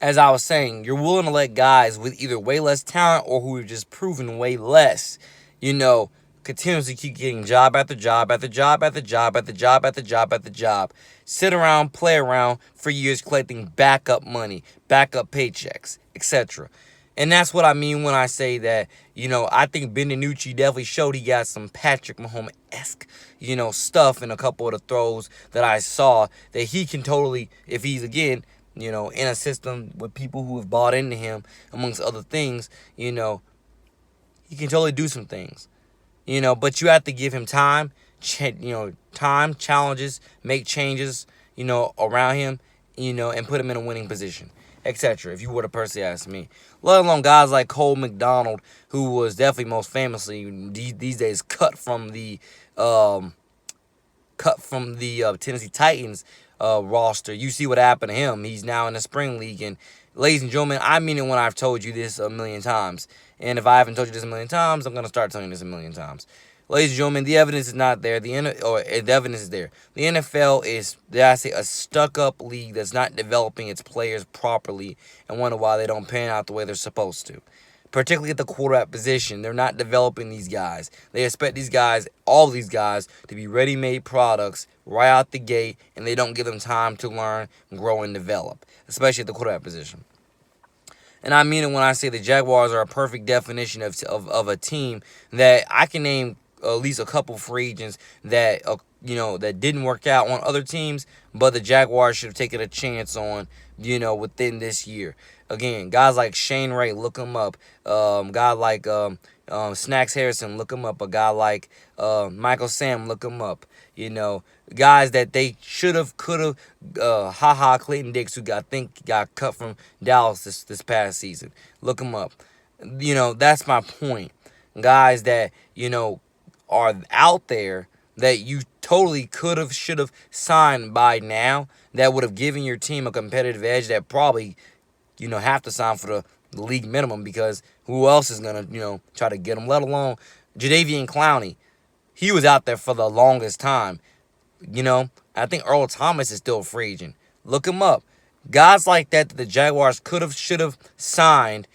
as I was saying, you're willing to let guys with either way less talent or who have just proven way less, you know, continuously keep getting job after job after job after job after job after job after job. Sit around, play around for years collecting backup money, backup paychecks, etc. And that's what I mean when I say that, I think Ben DiNucci definitely showed he got some Patrick Mahomes-esque, stuff in a couple of the throws that I saw that he can totally, if he's, again, in a system with people who have bought into him, amongst other things, he can totally do some things. But you have to give him time, time, challenges, make changes, around him, and put him in a winning position, etc. If you were to personally ask me, let alone guys like Cole McDonald, who was definitely most famously these days um, cut from the Tennessee Titans roster. You see what happened to him. He's now in the spring league, and ladies and gentlemen, I mean it when I've told you this a million times. And if I haven't told you this a million times, I'm gonna start telling you this a million times. Ladies and gentlemen, the evidence is not there. The evidence is there. The NFL is, dare I say, a stuck-up league that's not developing its players properly, and wonder why they don't pan out the way they're supposed to. Particularly at the quarterback position, they're not developing these guys. They expect these guys, all these guys, to be ready-made products right out the gate, and they don't give them time to learn, grow, and develop, especially at the quarterback position. And I mean it when I say the Jaguars are a perfect definition of a team that I can name at least a couple free agents that that didn't work out on other teams, but the Jaguars should have taken a chance on, within this year. Again, guys like Shane Ray, look him up. Guy like Snacks Harrison, look him up. A guy like Michael Sam, look him up. Guys that they should have, could have. Clayton Dix, who I think got cut from Dallas this past season. Look him up. That's my point. Guys that are out there that you totally could have, should have signed by now, that would have given your team a competitive edge, that probably have to sign for the league minimum, because who else is going to, try to get them, let alone Jadeveon Clowney. He was out there for the longest time. I think Earl Thomas is still a free agent. Look him up. Guys like that the Jaguars could have, should have signed,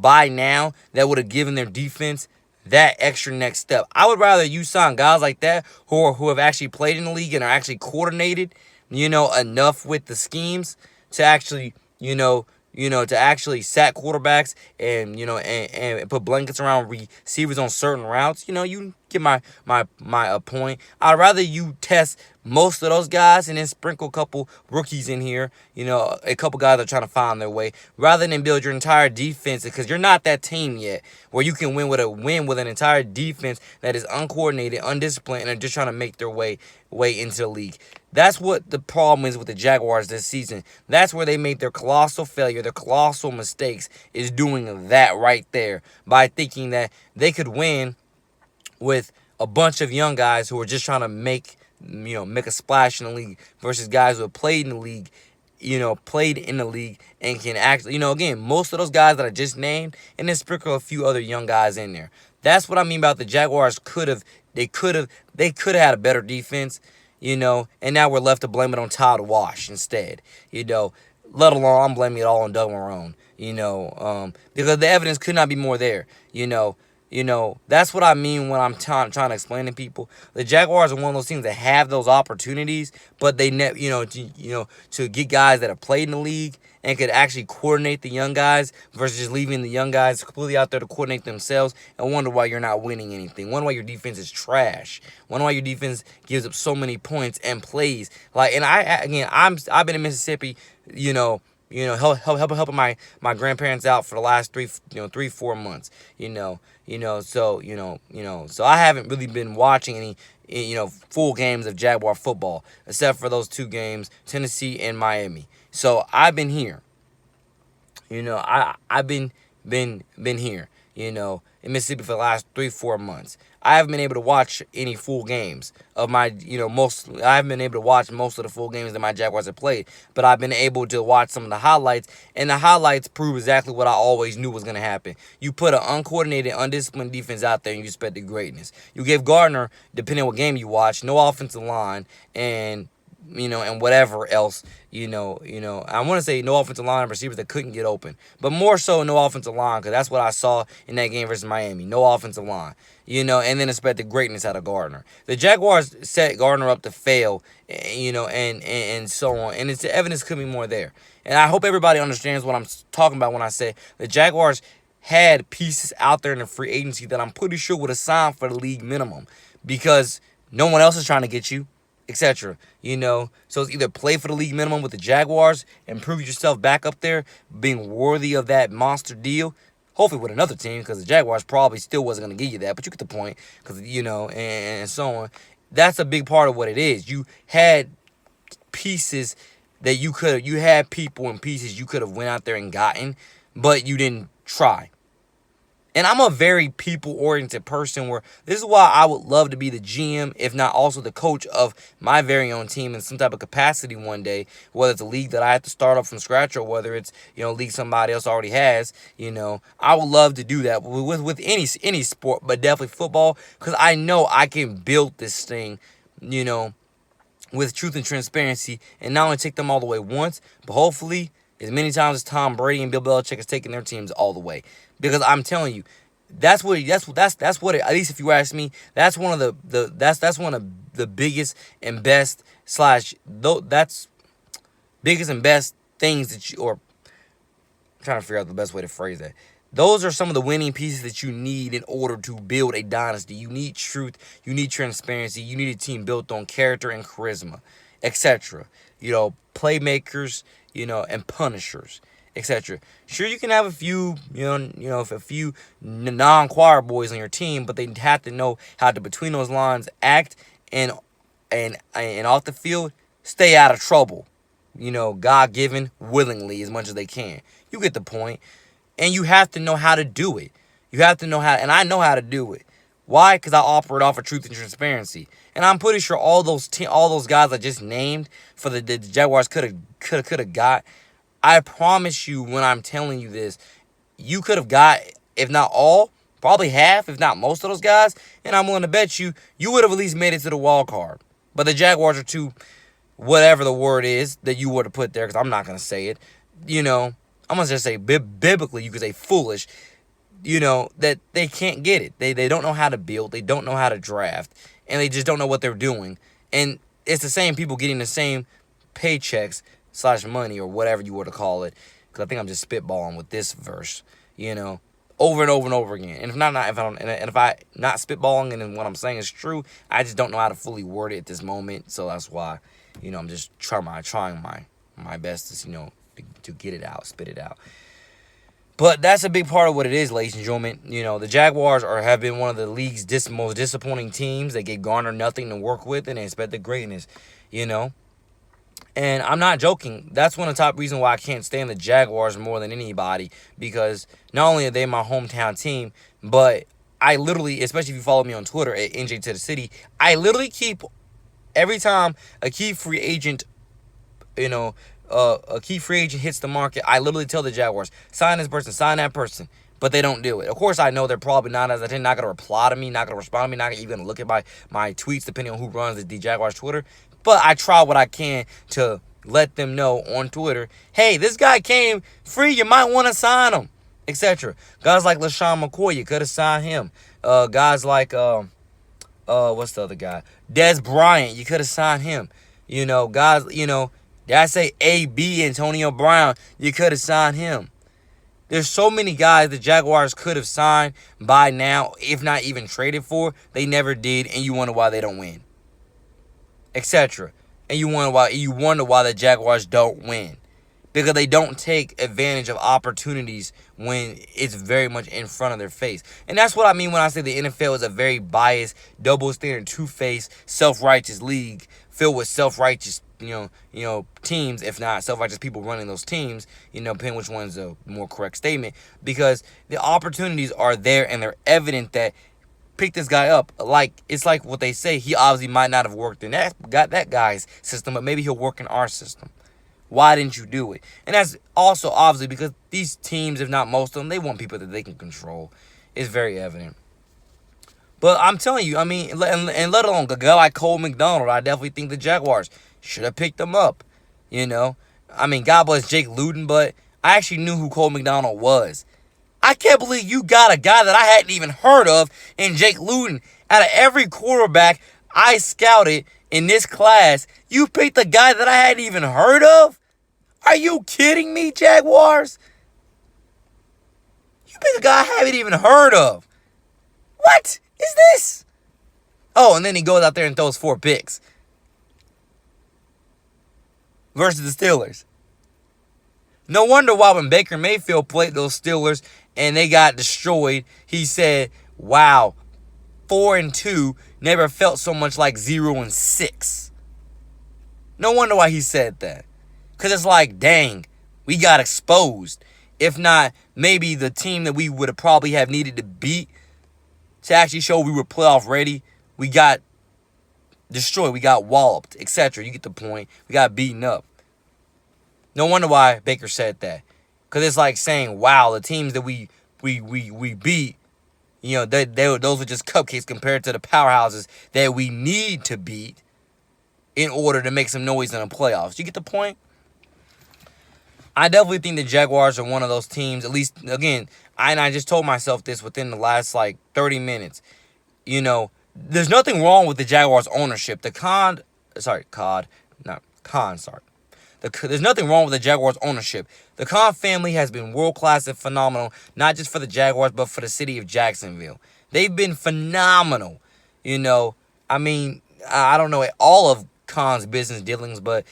by now, that would have given their defense that extra next step. I would rather you sign guys like that who have actually played in the league and are actually coordinated, enough with the schemes to actually, to actually sack quarterbacks and, and put blankets around receivers on certain routes. You get my point. I'd rather you test most of those guys and then sprinkle a couple rookies in here, a couple guys that are trying to find their way, rather than build your entire defense, because you're not that team yet where you can win with an entire defense that is uncoordinated, undisciplined, and are just trying to make their way into the league. That's what the problem is with the Jaguars this season. That's where they made their colossal failure, their colossal mistakes, is doing that right there, by thinking that they could win with a bunch of young guys who are just trying to make a splash in the league, versus guys who have played in the league, and can actually, again, most of those guys that I just named, and then sprinkle a few other young guys in there. That's what I mean about the Jaguars they could have had a better defense, and now we're left to blame it on Todd Wash instead, let alone I'm blaming it all on Doug Marrone, because the evidence could not be more there, that's what I mean when I'm trying to explain to people. The Jaguars are one of those teams that have those opportunities, but they to get guys that have played in the league and could actually coordinate the young guys, versus just leaving the young guys completely out there to coordinate themselves, and wonder why you're not winning anything. Wonder why your defense is trash. Wonder why your defense gives up so many points and plays. And I've been in Mississippi, helping my grandparents out for the last 3-4 months, so I haven't really been watching any, full games of Jaguar football, except for those two games, Tennessee and Miami. So I've been here, I've been here, in Mississippi for the last 3-4 months. I haven't been able to watch any full games of my, I haven't been able to watch most of the full games that my Jaguars have played, but I've been able to watch some of the highlights, and the highlights prove exactly what I always knew was going to happen. You put an uncoordinated, undisciplined defense out there, and you expect greatness. You give Gardner, depending on what game you watch, no offensive line, and and whatever else, I want to say no offensive line and receivers that couldn't get open, but more so no offensive line, because that's what I saw in that game versus Miami. No offensive line, and then expected greatness out of Gardner. The Jaguars set Gardner up to fail, and so on, and it's the evidence could be more there. And I hope everybody understands what I'm talking about when I say the Jaguars had pieces out there in the free agency that I'm pretty sure would have signed for the league minimum, because no one else is trying to get you, etc. So it's either play for the league minimum with the Jaguars and prove yourself back up there, being worthy of that monster deal. Hopefully with another team, because the Jaguars probably still wasn't going to give you that, but you get the point, because and so on. That's a big part of what it is. You had pieces that you had people and pieces you could have went out there and gotten, but you didn't try. And I'm a very people-oriented person, where this is why I would love to be the GM, if not also the coach of my very own team in some type of capacity one day, whether it's a league that I have to start up from scratch or whether it's, a league somebody else already has. I would love to do that with any sport, but definitely football, because I know I can build this thing, with truth and transparency, and not only take them all the way once, but hopefully as many times as Tom Brady and Bill Belichick has taken their teams all the way. Because I'm telling you, that's what at least if you ask me, that's one of that's one of the biggest and best that's biggest and best things that I'm trying to figure out the best way to phrase that. Those are some of the winning pieces that you need in order to build a dynasty. You need truth, you need transparency, you need a team built on character and charisma, etc. Playmakers, and punishers, etc. Sure, you can have a few, a few non-choir boys on your team, but they have to know how to, between those lines, act and off the field, stay out of trouble. God-given willingly as much as they can. You get the point. And you have to know how to do it. You have to know how, and I know how to do it. Why? Because I operate off of truth and transparency. And I'm pretty sure all those guys I just named for the Jaguars could have got. I promise you, when I'm telling you this, you could have got, if not all, probably half, if not most of those guys. And I'm willing to bet you would have at least made it to the wild card. But the Jaguars are too, whatever the word is that you would have put there, because I'm not going to say it, I'm going to just say biblically, you could say foolish, that they can't get it. They don't know how to build. They don't know how to draft. And they just don't know what they're doing. And it's the same people getting the same paychecks / money or whatever you were to call it. Because I think I'm just spitballing with this verse, over and over and over again. And if I'm not spitballing and what I'm saying is true, I just don't know how to fully word it at this moment. So that's why, I'm just trying my best to, to get it out, spit it out. But that's a big part of what it is, ladies and gentlemen. The Jaguars have been one of the league's most disappointing teams. They gave Garner nothing to work with, and they expected greatness, And I'm not joking. That's one of the top reasons why I can't stand the Jaguars more than anybody, because not only are they my hometown team, but I literally, especially if you follow me on Twitter at NJ2TheCity, I literally keep, every time a key free agent, a key free agent hits the market, I literally tell the Jaguars, sign this person, sign that person. But they don't do it. Of course, I know they're probably not going to reply to me, not going to respond to me, not even going to look at my tweets, depending on who runs the Jaguars Twitter. But I try what I can to let them know on Twitter, hey, this guy came free, you might want to sign him, etc. Guys like LaShawn McCoy, you could have signed him. Guys like, what's the other guy? Des Bryant, you could have signed him. Guys, did I say A.B. Antonio Brown? You could have signed him. There's so many guys the Jaguars could have signed by now, if not even traded for. They never did, and you wonder why they don't win, etc. And you wonder why the Jaguars don't win, because they don't take advantage of opportunities when it's very much in front of their face. And that's what I mean when I say the NFL is a very biased, double-standard, two-faced, self-righteous league filled with self-righteous teams, if not self-righteous people running those teams, depending which one's a more correct statement, because the opportunities are there and they're evident that pick this guy up. It's like what they say, he obviously might not have worked in that guy's system, but maybe he'll work in our system. Why didn't you do it? And that's also obviously because these teams, if not most of them, they want people that they can control. It's very evident. But I'm telling you, and let alone a guy like Cole McDonald, I definitely think the Jaguars, Should have picked him up. I mean, God bless Jake Luton, but I actually knew who Cole McDonald was. I can't believe you got a guy that I hadn't even heard of in Jake Luton. Out of every quarterback I scouted in this class, you picked a guy that I hadn't even heard of? Are you kidding me, Jaguars? You picked a guy I haven't even heard of. What is this? Oh, and then he goes out there and throws 4 picks. Versus the Steelers. No wonder why when Baker Mayfield played those Steelers and they got destroyed, he said, wow, 4-2 never felt so much like 0-6. No wonder why he said that. Because it's like, dang, we got exposed. If not, maybe the team that we would have probably have needed to beat to actually show we were playoff ready, we got destroyed. We got walloped, etc. You get the point. We got beaten up. No wonder why Baker said that. Because it's like saying, wow, the teams that we beat, those were just cupcakes compared to the powerhouses that we need to beat in order to make some noise in the playoffs. You get the point? I definitely think the Jaguars are one of those teams, at least, again, I just told myself this within the last, 30 minutes. There's nothing wrong with the Jaguars' ownership. There's nothing wrong with the Jaguars' ownership. The Khan family has been world-class and phenomenal, not just for the Jaguars, but for the city of Jacksonville. They've been phenomenal. I mean, I don't know all of Khan's business dealings, but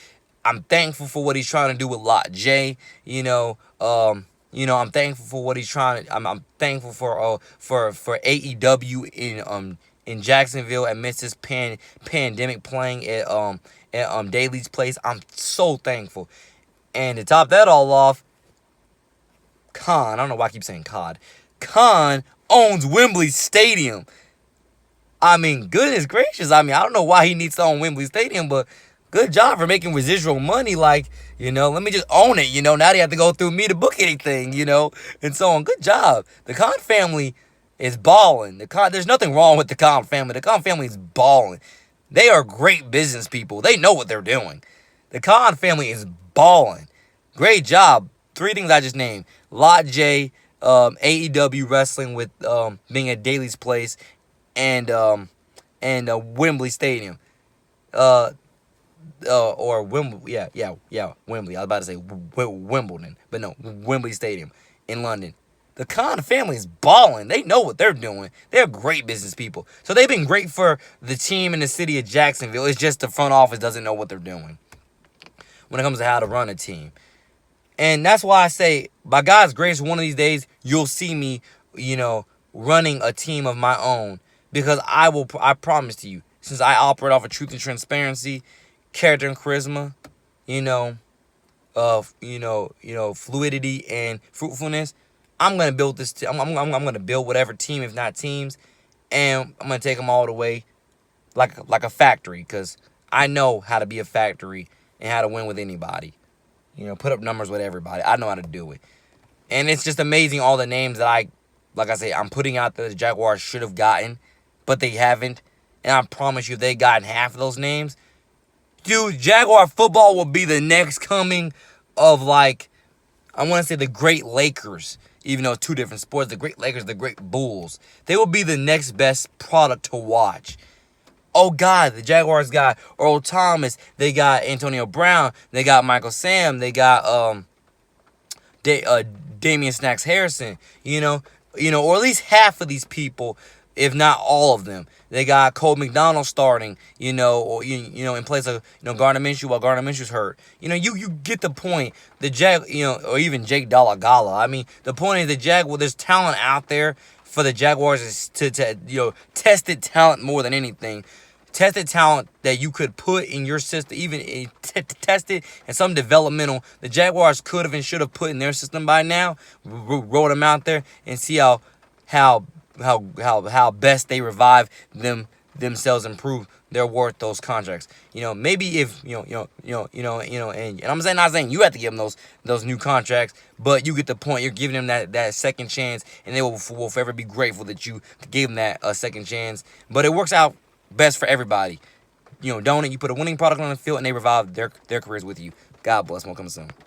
I'm thankful for what he's trying to do with Lot J. I'm thankful for what he's trying to. I'm thankful for AEW in Jacksonville amidst this pandemic playing at Daly's place. I'm so thankful. And to top that all off, Khan, I don't know why I keep saying COD. Khan owns Wembley Stadium. I mean, goodness gracious. I don't know why he needs to own Wembley Stadium, but good job for making residual money. Let me just own it. Now they have to go through me to book anything, and so on. Good job. The Khan family is balling. There's nothing wrong with the Khan family. The Khan family is balling. They are great business people. They know what they're doing. The Khan family is balling. Great job. 3 things I just named. Lot J, AEW wrestling with being at Daly's place, and Wembley Stadium. Or Wembley, Wembley. I was about to say Wimbledon, but no, Wembley Stadium in London. The Khan family is balling. They know what they're doing. They're great business people. So they've been great for the team in the city of Jacksonville. It's just the front office doesn't know what they're doing when it comes to how to run a team. And that's why I say, by God's grace, one of these days, you'll see me, running a team of my own. Because I promise to you, since I operate off of truth and transparency, character and charisma, fluidity and fruitfulness, I'm gonna build this. I'm gonna build whatever team, if not teams, and I'm gonna take them all the way, like a factory, because I know how to be a factory and how to win with anybody. Put up numbers with everybody. I know how to do it, and it's just amazing all the names that I'm putting out that the Jaguars should have gotten, but they haven't. And I promise you, if they gotten half of those names, dude, Jaguar football will be the next coming of I want to say the Great Lakers. Even though it's 2 different sports, the Great Lakers, the Great Bulls. They will be the next best product to watch. Oh, God, the Jaguars got Earl Thomas. They got Antonio Brown. They got Michael Sam. They got Damian Snacks Harrison. Or at least half of these people, if not all of them. They got Cole McDonald starting, or in place of Gardner Minshew while Gardner Minshew's hurt. You get the point. The or even Jake Dolegala. The point is there's talent out there for the Jaguars is to tested talent more than anything. Tested talent that you could put in your system, even tested and some developmental. The Jaguars could have and should have put in their system by now. Roll them out there and see how best they revive themselves, improve their worth, those contracts. Maybe if and I'm not saying you have to give them those new contracts, but you get the point. You're giving them that second chance, and they will forever be grateful that you gave them that second chance. But it works out best for everybody. donate. You put a winning product on the field, and they revive their careers with you. God bless. More coming soon.